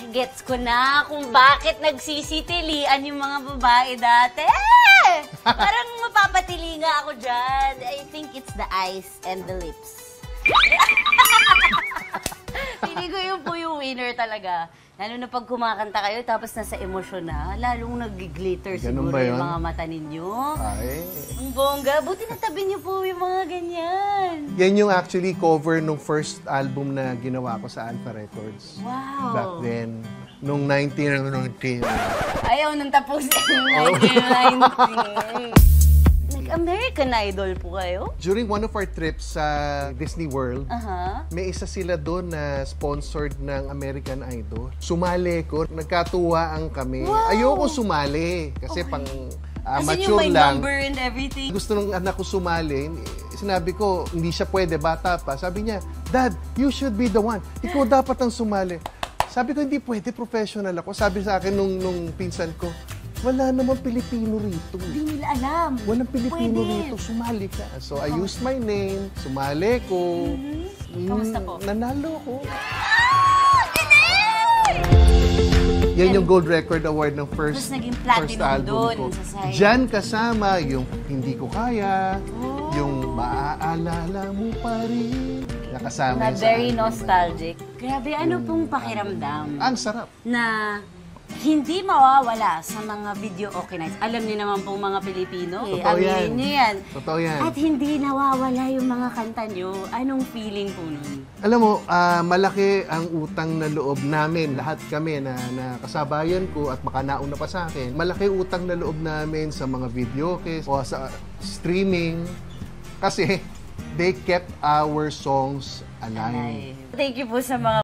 Gets ko na kung bakit nagsisitilian yung mga babae dati. Parang mapapatili nga ako dyan. I think it's the eyes and the lips. Hindi ko yun po yung winner talaga. Lalo na pag kumakanta kayo, tapos nasa emosyon na, lalong nag-glitter siguro yung mga mata ninyo. Ay. Ang bongga. Buti natabi niyo po yung mga ganyan. Yan yung actually cover nung first album na ginawa ko sa Alpha Records. Wow. Back then. Nung 19. Ayaw nang tapusin yung 1990. Nag-American Idol po kayo? During one of our trips sa Disney World, may isa sila doon na sponsored ng American Idol. Sumali ko, nagkatuwaan kami. Wow. Ayoko sumali kasi pang Kasi mature yung may lang. number and everything. Gusto ng anak ko sumali. Sinabi ko, hindi siya pwede, bata pa. Sabi niya, Dad, you should be the one. Ikaw dapat ang sumali. Sabi ko, hindi pwede, professional ako. Sabi sa akin nung pinsan ko, wala namang Pilipino rito. Hindi nila alam. Walang Pilipino rito, sumali ka. So, I used my name, sumali ko. Kamusta po? Nanalo ko. Yan yung Gold Record Award ng first album ko. Diyan kasama yung Hindi Ko Kaya, yung Maaalala Mo Pa Rin. Nakasama Na very nostalgic. Grabe, ano pong pakiramdam? Ang sarap. Na hindi mawawala sa mga video okay nights. Alam niyo naman pong mga Pilipino. Totoo yan. Aminin niyo yan. Totoo yan. At hindi nawawala yung mga kanta niyo. Anong feeling po nun? Alam mo, malaki ang utang na loob namin, lahat kami na kasabayan ko at baka nauna pa sa akin. Malaki utang na loob namin sa mga videokes o sa streaming kasi they kept our songs alive. Thank you po sa mga